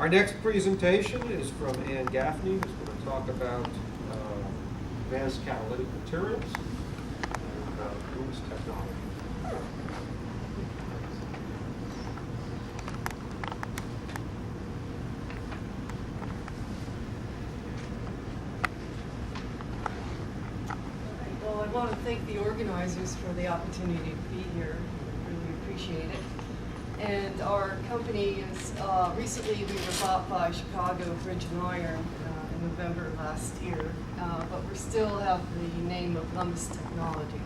Our next presentation is from Gaffney, who's going to talk about advanced catalytic materials and Lewis technology. Well, I want to thank the organizers for the opportunity to be here. Really appreciate it. And our company is, recently we were bought by Chicago Bridge and Iron in November last year, but we still have the name of Lummis Technology.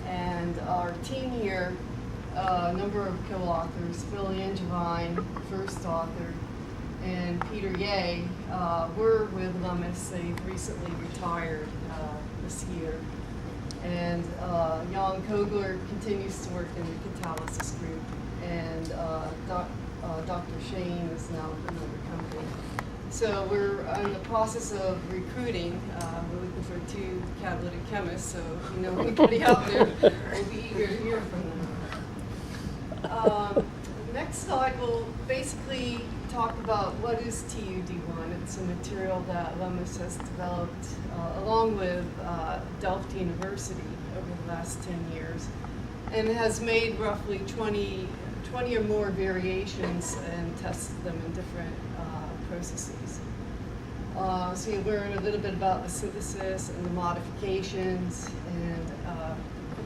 And our team here, a number of co-authors, Phil Angevine, first author, and Peter Ye, were with Lummis. They've recently retired this year. And Jan Kogler continues to work in the catalysis group. And Dr. Shane is now with another company. So we're in the process of recruiting. We're looking for 2 catalytic chemists, so if you know anybody out there, we'll be eager to hear from them. Next slide will basically talk about what is TUD-1. It's a material that Lummis has developed along with Delft University over the last 10 years, and has made roughly 20 or more variations and tested them in different processes. So you learn a little bit about the synthesis and the modifications and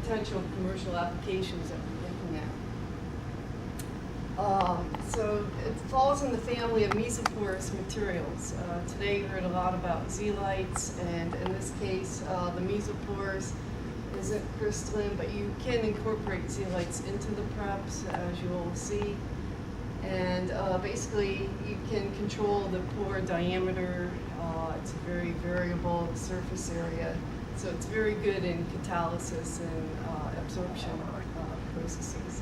potential commercial applications that we're looking at. So it falls in the family of mesoporous materials. Today you heard a lot about zeolites, and in this case the mesoporous isn't crystalline, but you can incorporate zeolites into the preps, as you will see. And basically, you can control the pore diameter. It's a very variable surface area, so it's very good in catalysis and absorption processes.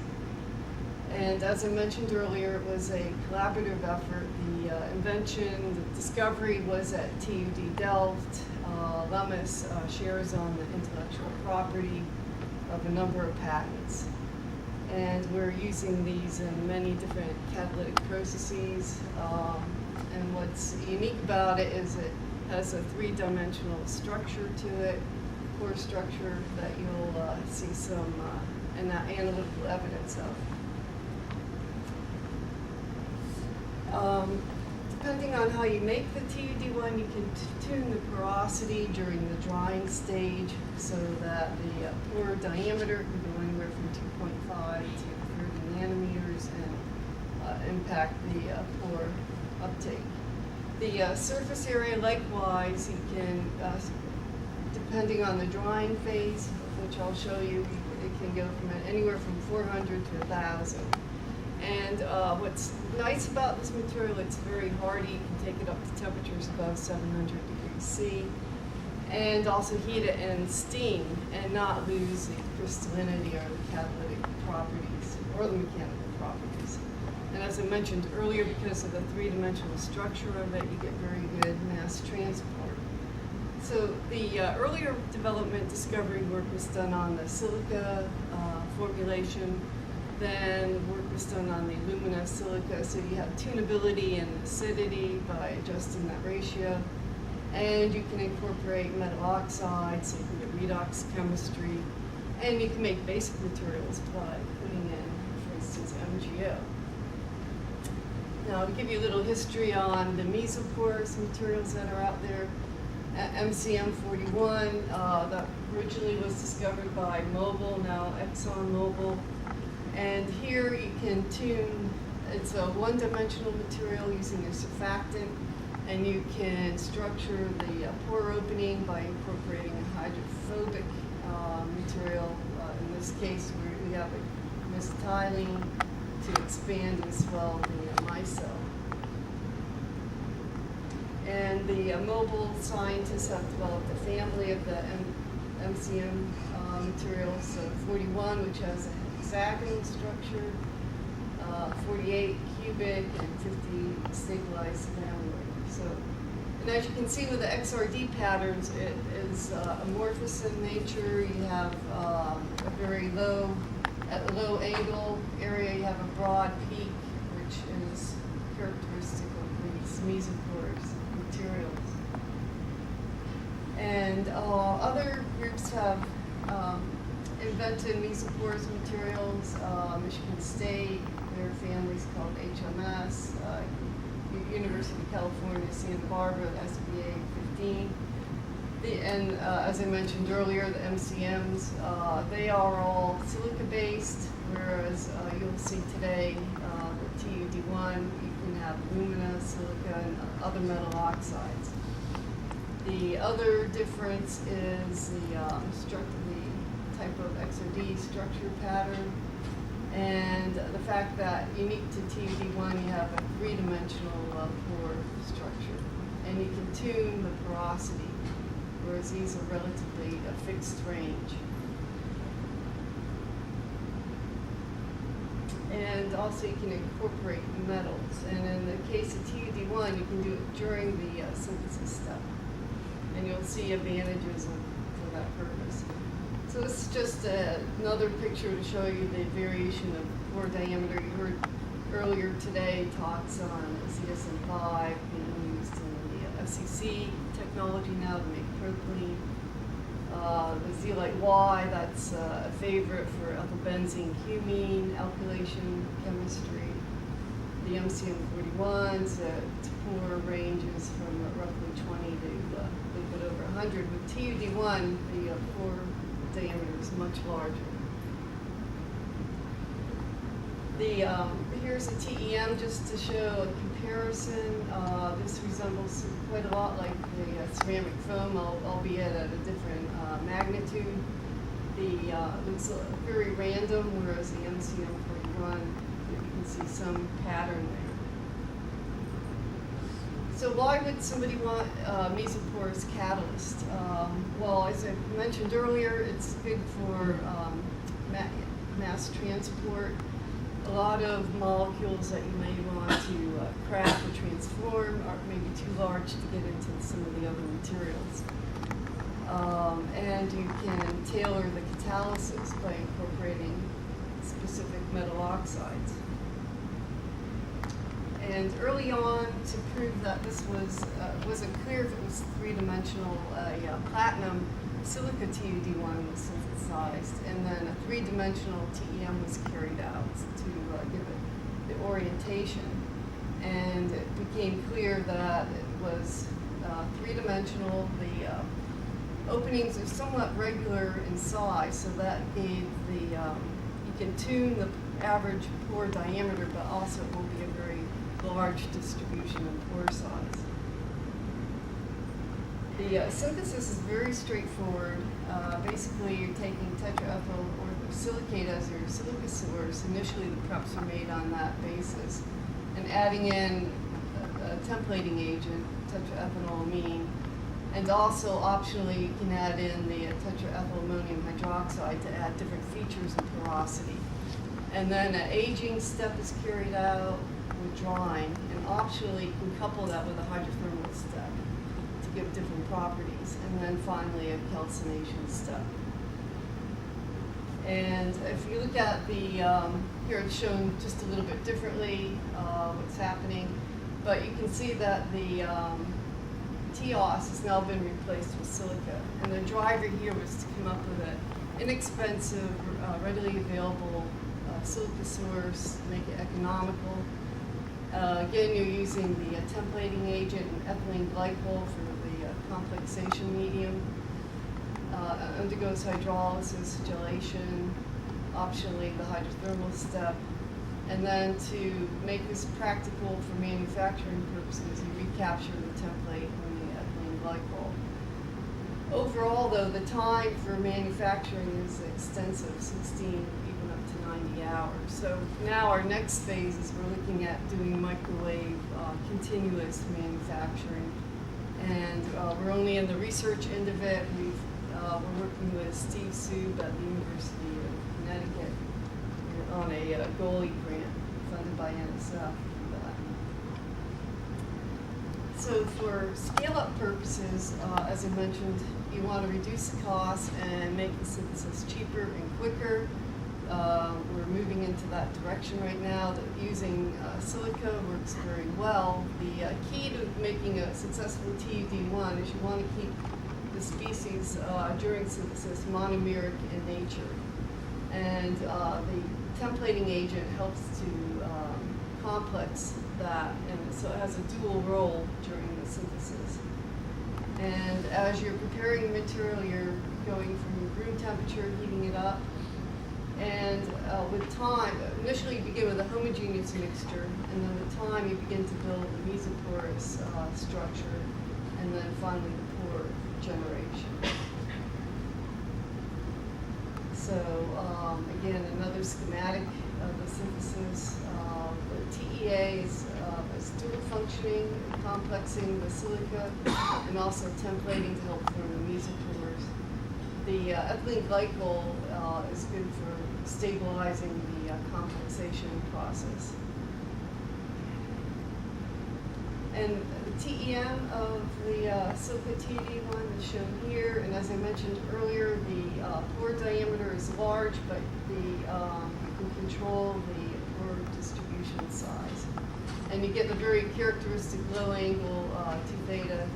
And as I mentioned earlier, it was a collaborative effort. The invention, the discovery was at TUD Delft. Lummis shares on the intellectual property of a number of patents. And we're using these in many different catalytic processes. And what's unique about it is it has a 3-dimensional structure to it, core structure that you'll see some analytical evidence of. Depending on how you make the TUD-1, you can tune the porosity during the drying stage so that the pore diameter can go anywhere from 2.5 to 30 nanometers and impact the pore uptake. The surface area, likewise, you can, depending on the drying phase, which I'll show you, it can go from anywhere from 400 to 1,000. And what's nice about this material, it's very hardy. You can take it up to temperatures above 700 degrees C, and also heat it in steam and not lose the crystallinity or the catalytic properties or the mechanical properties. And as I mentioned earlier, because of the 3-dimensional structure of it, you get very good mass transport. So the earlier development discovery work was done on the silica formulation. Then work was done on the alumina silica, so you have tunability and acidity by adjusting that ratio. And you can incorporate metal oxides, so you can get redox chemistry, and you can make basic materials by putting in, for instance, MgO. Now, to give you a little history on the mesoporous materials that are out there, MCM41, that originally was discovered by Mobil, now ExxonMobil. And here you can tune, it's a 1-dimensional material using a surfactant, and you can structure the pore opening by incorporating a hydrophobic material. In this case, we have a methylene to expand and swell the micelle. And the Mobil scientists have developed a family of the MCM materials, so 41, which has a hexagonal structure, 48 cubic, and 50 stabilized lamellar. So, and as you can see with the XRD patterns, it is amorphous in nature. You have a very low, at a low angle area, you have a broad peak, which is characteristic obstacle for these mesoporous materials. And other groups have invented mesoporous materials. Michigan State, their family's called HMS. University of California, Santa Barbara, SBA 15. And as I mentioned earlier, the MCMs, they are all silica-based, whereas you'll see today the TUD-1, you can have alumina, silica, and other metal oxides. The other difference is the type of XOD structure pattern, and the fact that unique to TUD-1, you have a three-dimensional pore structure, and you can tune the porosity, whereas these are relatively a fixed range. And also you can incorporate metals, and in the case of TUD-1, you can do it during the synthesis step, and you'll see advantages for that purpose. So this is just another picture to show you the variation of pore diameter. You heard earlier today talks on CSM5 being used in the FCC technology now to make propylene. The zeolite Y, that's a favorite for ethylbenzene cumene alkylation chemistry. The MCM41's pore ranges from roughly 20 to a little bit over 100. With TUD-1, the pore diameter is much larger. Here's a TEM just to show a comparison. This resembles quite a lot like the ceramic foam, albeit at a different magnitude. Looks very random, whereas the MCM41, you can see some pattern there. So why would somebody want mesoporous catalyst? Well, as I mentioned earlier, it's good for mass transport. A lot of molecules that you may want to crack or transform are maybe too large to get into some of the other materials. And you can tailor the catalysis by incorporating specific metal oxides. And early on, to prove that this wasn't clear if it was three-dimensional, platinum silica TUD-1 was synthesized, and then a three-dimensional TEM was carried out to give it the orientation. And it became clear that it was three-dimensional. The openings are somewhat regular in size, so that gave you can tune the average pore diameter, but also it will be a very large distribution of pore size. The synthesis is very straightforward. Basically, you're taking tetraethyl orthosilicate as your silica source. Initially, the preps are made on that basis, and adding in a templating agent, tetraethylamine, and also optionally you can add in the tetraethyl ammonium hydroxide to add different features of porosity. And then an aging step is carried out with drying, and optionally you can couple that with a hydrothermal step to give different properties, and then finally a calcination step. And if you look at the, here it's shown just a little bit differently what's happening, but you can see that the TOS has now been replaced with silica, and the driver here was to come up with an inexpensive, readily available silica source, make it economical. Again, you're using the templating agent and ethylene glycol for the complexation medium. Undergoes hydrolysis, gelation, optionally the hydrothermal step. And then to make this practical for manufacturing purposes, you recapture the template from the ethylene glycol. Overall, though, the time for manufacturing is extensive, 16, even up to 90 hours. So now our next phase is we're looking at doing microwave continuous manufacturing. And we're only in the research end of it. We're working with Steve Sube at the University of Connecticut on a goalie grant funded by NSF for that. So for scale-up purposes, as I mentioned, you want to reduce the cost and make the synthesis cheaper and quicker. we're moving into that direction right now, that using silica works very well. The key to making a successful TUD-1 is you want to keep the species during synthesis monomeric in nature. And the templating agent helps to complex that, and so it has a dual role during the synthesis. And as you're preparing the material, you're going from room temperature, heating it up, and with time, initially you begin with a homogeneous mixture, and then with time you begin to build a mesoporous structure, and then finally the pore generation. So again, another schematic of the synthesis. The TEA is dual functioning, complexing the silica, and also templating to help form the mesopores. The ethylene glycol is good for stabilizing the complexation process. And the TEM of the silica TUD-1 is shown here, and as I mentioned earlier, the pore diameter is large, but you can control the pore distribution size. And you get the very characteristic low angle 2-beta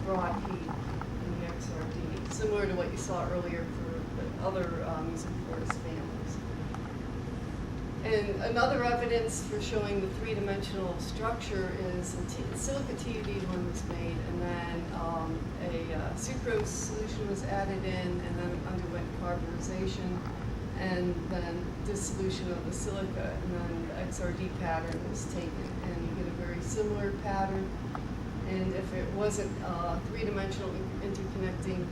broad peak in the XRD, similar to what you saw earlier for the other mesoporous families. And another evidence for showing the three-dimensional structure is the silica TUD-1 was made, and then a sucrose solution was added in, and then it underwent carbonization, and then dissolution of the silica, and then the XRD pattern was taken, and you get a very similar pattern. And if it wasn't three-dimensional interconnecting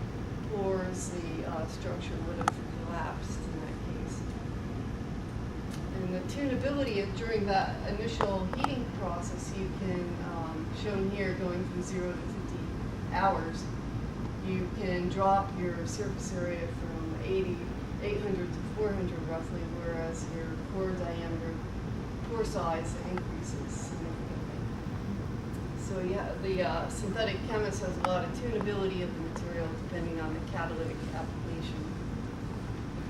pores, the structure would have collapsed in that case. And the tunability during that initial heating process, you can, shown here, going from 0 to 50 hours, you can drop your surface area from 800 to 400 roughly, whereas your pore diameter, pore size increases significantly. So yeah, the synthetic chemist has a lot of tunability of the material depending on the catalytic application.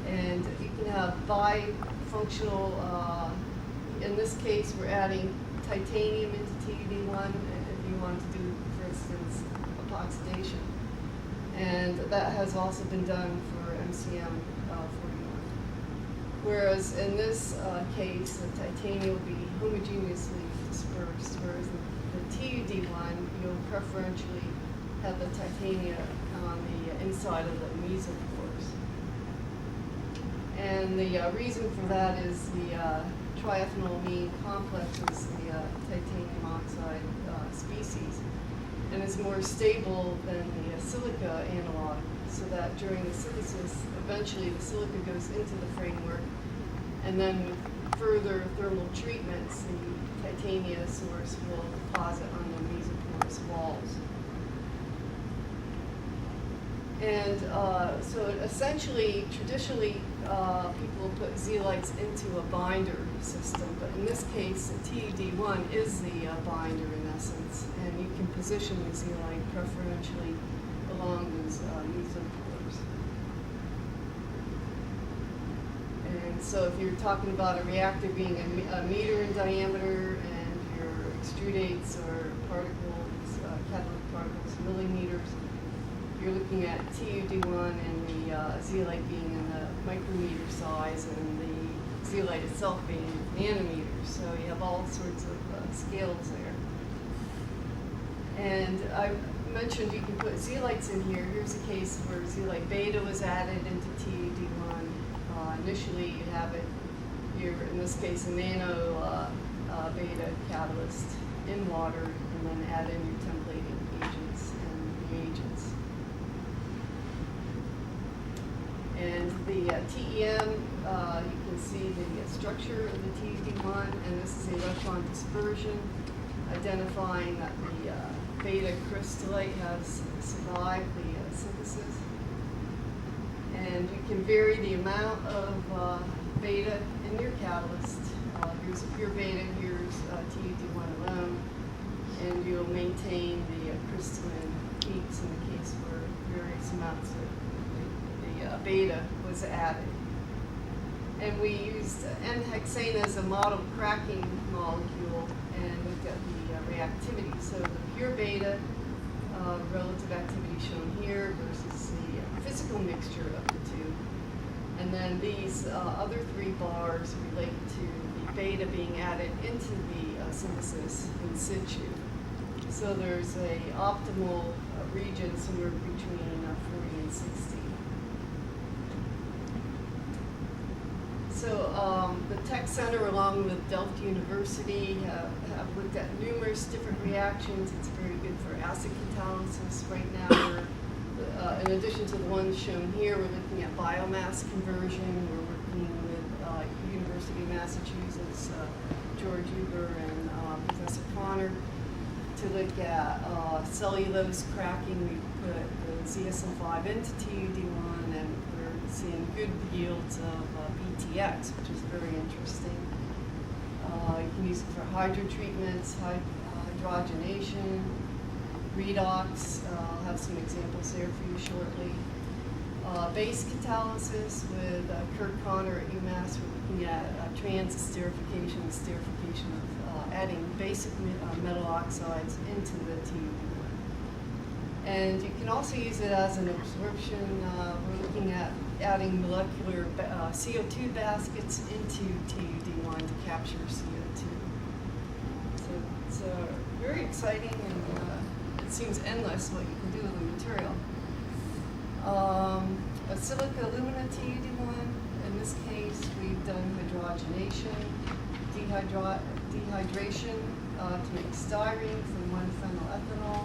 And you can have bifunctional, in this case we're adding titanium into TUD-1 if you want to do, for instance, epoxidation. And that has also been done for MCM 41. Whereas in this case, the titanium will be homogeneously dispersed, whereas the TUD-1, you'll preferentially have the titanium on the inside of the mesopores. And the reason for that is the triethanolamine complex is the titanium oxide species, and is more stable than the silica analog, so that during the synthesis, eventually the silica goes into the framework, and then with further thermal treatments, the titania source will deposit on the mesoporous walls. And so essentially, traditionally, people put zeolites into a binder system, but in this case, the TUD-1 is the binder in essence, and you can position the zeolite preferentially along those mesopores. And so if you're talking about a reactor being a meter in diameter, and your extrudates or particles, catalytic particles, millimeters, you're looking at TUD-1 and the zeolite being in the micrometer size, and the zeolite itself being nanometers. So you have all sorts of scales there. And I mentioned you can put zeolites in here. Here's a case where zeolite beta was added into TUD-1. Initially, you have it here, in this case, a nano beta catalyst in water, and then add in your templating agents and reagents. And the TEM, you can see the structure of the TUD-1, and this is the electron dispersion, identifying that the beta crystallite has survived the synthesis. And you can vary the amount of beta in your catalyst. Here's a pure beta, here's TUD-1 alone, and you'll maintain the crystalline peaks in the case where various amounts of the beta was added. And we used N-hexane as a model cracking molecule and looked at the reactivity. So the pure beta relative activity shown here versus the physical mixture of the two. And then these other three bars relate to the beta being added into the synthesis in situ. So there's a optimal region somewhere between 40 and 60. So the Tech Center, along with Delft University, have looked at numerous different reactions. It's very good for acid catalysis. Right now, we're, in addition to the ones shown here, we're looking at biomass conversion. We're working with University of Massachusetts, George Huber and Professor Connor, to look at cellulose cracking. We put the ZSM5 into TUD-1, and we're seeing good yields of BTX, which is very interesting. You can use it for hydro treatments, hydrogenation, redox. I'll have some examples there for you shortly. Base catalysis with Kurt Connor at UMass. We're looking at trans-esterification, esterification of adding basic metal oxides into the TUD-1. And you can also use it as an absorption. We're looking at adding molecular CO2 baskets into TUD-1 to capture CO2. So it's very exciting, and it seems endless what you can do with the material. A silica alumina TUD-1, in this case we've done hydrogenation, dehydration to make styrene from 1-phenylethanol.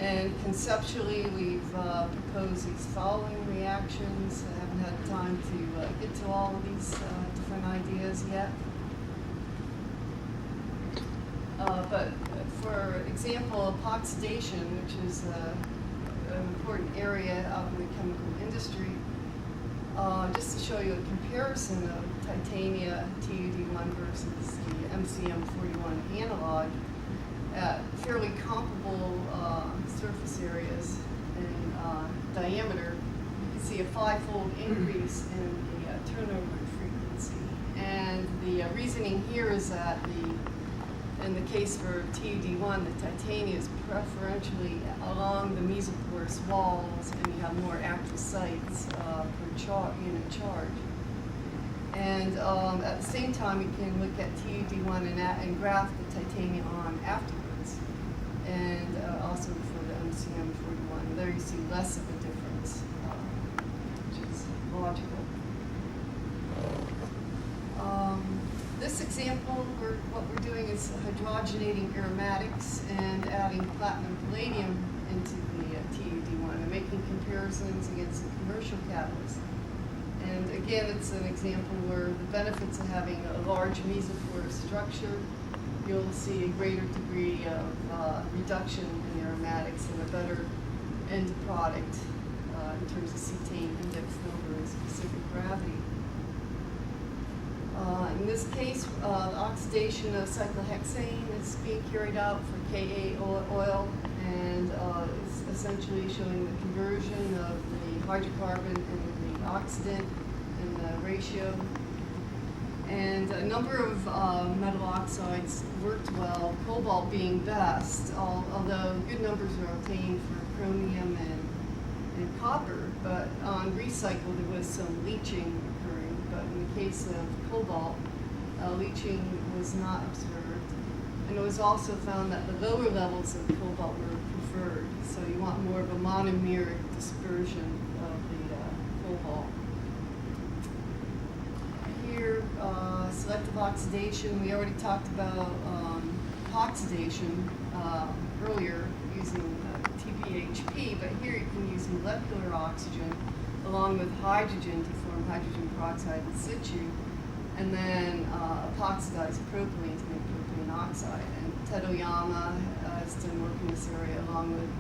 And conceptually, we've proposed these following reactions. I haven't had time to get to all of these different ideas yet. But for example, epoxidation, which is an important area out in the chemical industry, just to show you a comparison of titania TUD-1 versus the MCM41 analog at fairly comparable surface areas and diameter, you can see a 5-fold increase in the turnover frequency. And the reasoning here is that in the case for TUD-1, the titania is preferentially along the mesoporous walls, and you have more active sites per unit charge. And at the same time, you can look at TUD-1 and graft the titania on afterwards. And also for the MCM41, there you see less of a difference, which is logical. This example, what we're doing is hydrogenating aromatics and adding platinum palladium into the TUD-1 and making comparisons against the commercial catalyst. And again, it's an example where the benefits of having a large mesoporous structure, you'll see a greater degree of reduction in aromatics and a better end product in terms of cetane index number and specific gravity. In this case, the oxidation of cyclohexane is being carried out for Ka oil, and it's essentially showing the conversion of the hydrocarbon and the oxidant in the ratio. And a number of metal oxides worked well, cobalt being best, although good numbers are obtained for chromium and copper, but on recycle there was some leaching occurring. But in the case of cobalt, leaching was not observed. And it was also found that the lower levels of cobalt were preferred, so you want more of a monomeric dispersion of the cobalt. Here, selective oxidation, we already talked about oxidation earlier using TPHP, but here you can use molecular oxygen along with hydrogen to form hydrogen peroxide in situ, and then epoxidize propylene to make propylene oxide. And Tedoyama has done work in this area along with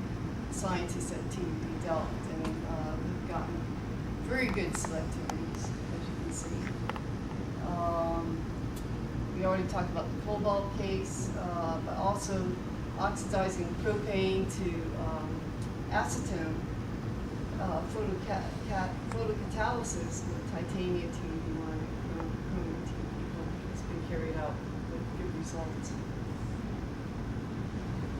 scientists at TUD Delft, and we've gotten very good selectivities, as you can see. We already talked about the cobalt case, but also oxidizing propane to acetone, photocatalysis with titania TUD-1 carried out with good results.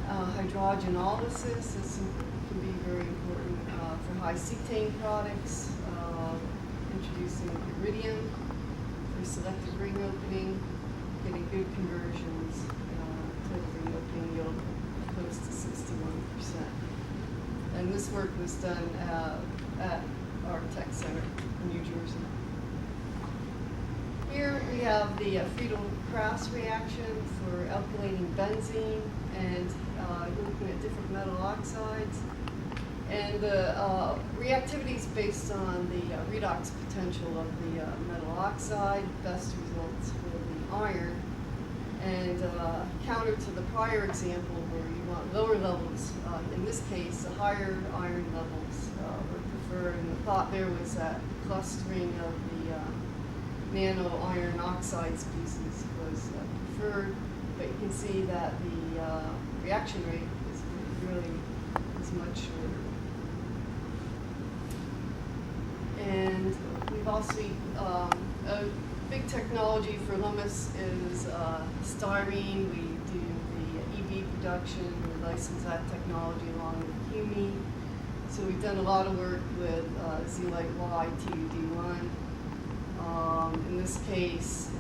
Hydrogenolysis can be very important for high cetane products, introducing iridium for selective ring opening, getting good conversions, total ring opening yield close to 61%. And this work was done at our tech center in New Jersey. Here we have the Friedel-Crafts reaction for alkylating benzene and looking at different metal oxides. And the reactivity is based on the redox potential of the metal oxide. Best results for the iron. And counter to the prior example where you want lower levels, in this case, the higher iron levels were preferred. And the thought there was that clustering of the nano iron oxide species was preferred. But you can see that the reaction rate is much shorter. And we've also, a big technology for Lummus is styrene. We do the EV production. We license that technology along with CUNY. So we've done a lot of work with Z-Lite Y, TUD-1. In this case,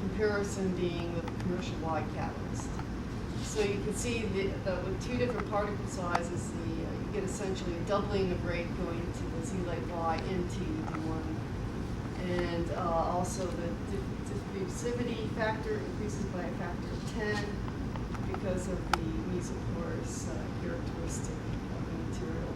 comparison being with commercial Y catalyst. So you can see that with two different particle sizes, you get essentially a doubling of rate going into the Z-Lite Y and TUD-1. And also the diffusivity factor increases by a factor of 10 because of the mesoporous characteristic of the material.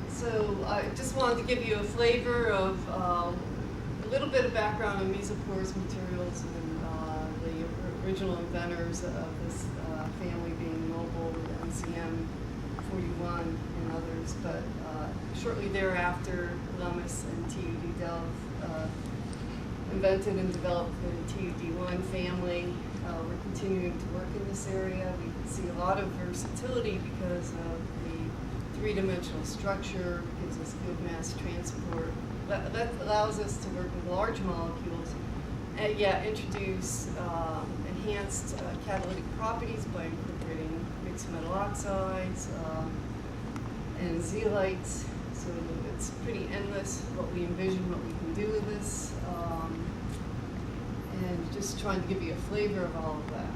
So I just wanted to give you a flavor of a little bit of background on mesoporous materials and the original inventors of this family being Noble with MCM 41 and others. But shortly thereafter, Lummus and TUD Delft invented and developed the TUD-1 family. We're continuing to work in this area. We see a lot of versatility because of the three-dimensional structure, gives us good mass transport. That allows us to work with large molecules and yet introduce enhanced catalytic properties by incorporating mixed metal oxides and zeolites. So it's pretty endless what we envision, what we can do with this, and just trying to give you a flavor of all of that.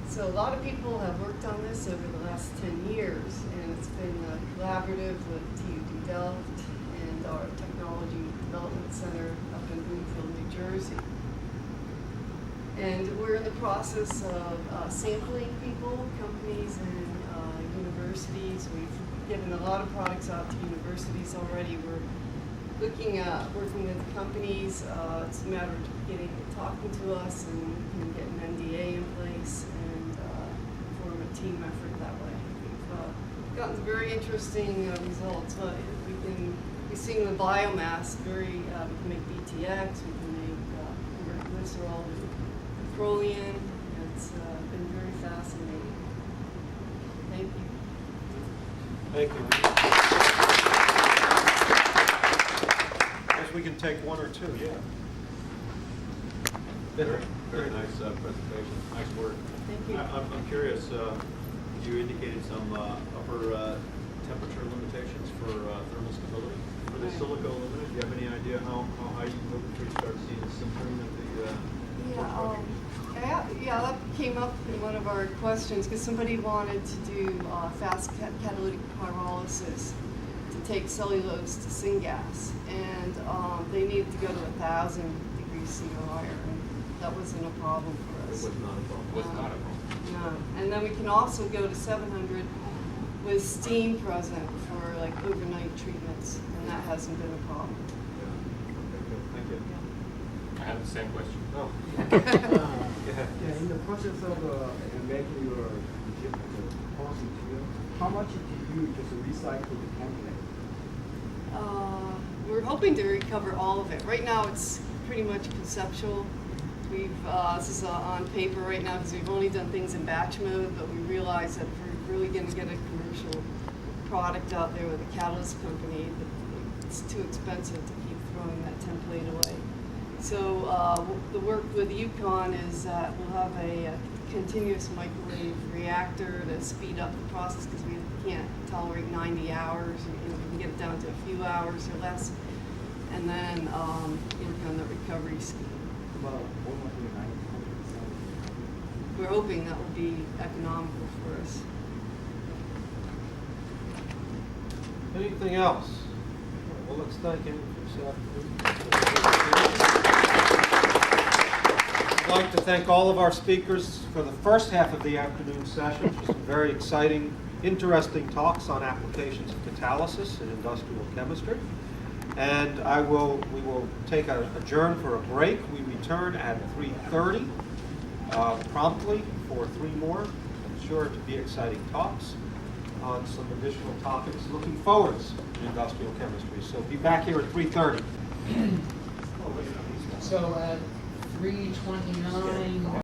So a lot of people have worked on this over the last 10 years, and it's been collaborative with TUD Delft and our Technology Development Center up in Bloomfield, New Jersey. And we're in the process of sampling people, companies, and universities. We've given a lot of products out to universities already. We're looking at working with companies. It's a matter of talking to us and get an NDA in place and form a team effort that way. We've gotten very interesting results. We've seen the biomass very. We can make BTX. We can make glycerol, petroleum. It's been very fascinating. Thank you. Thank you. Guess we can take one or two, yeah. Very nice presentation. Nice work. Thank you. I'm curious, you indicated some upper temperature limitations for thermal stability. For the Right. silica aluminum, do you have any idea how high you can go before you start seeing the sintering of the Yeah, that came up in one of our questions because somebody wanted to do fast catalytic pyrolysis to take cellulose to syngas, and they needed to go to 1,000 degrees C or higher, and that wasn't a problem for It us. was not a problem. Was not a problem. No, and then we can also go to 700 with steam present for like overnight treatments, and that hasn't been a problem. Yeah. Okay, good. Thank you. I have the same question. Oh. Yeah, in the process of making your course material, how much did you just recycle the template? We're hoping to recover all of it. Right now, it's pretty much conceptual. This is on paper right now because we've only done things in batch mode, but we realize that if we're really going to get a commercial product out there with a catalyst company, it's too expensive to keep throwing that template away. So the work with Yukon is that we'll have a continuous microwave reactor to speed up the process because we can't tolerate 90 hours. We can get it down to a few hours or less. And then work on the recovery scheme. About almost 90%. We're hoping that will be economical for us. Anything else? Well, let's thank him for this afternoon. I'd like to thank all of our speakers for the first half of the afternoon session for some very exciting, interesting talks on applications of catalysis in industrial chemistry. And we will take a adjourn for a break. We return at 3:30 promptly for 3 more. I'm sure to be exciting talks on some additional topics looking forwards in industrial chemistry. So be back here at 3:30. So at 3:29.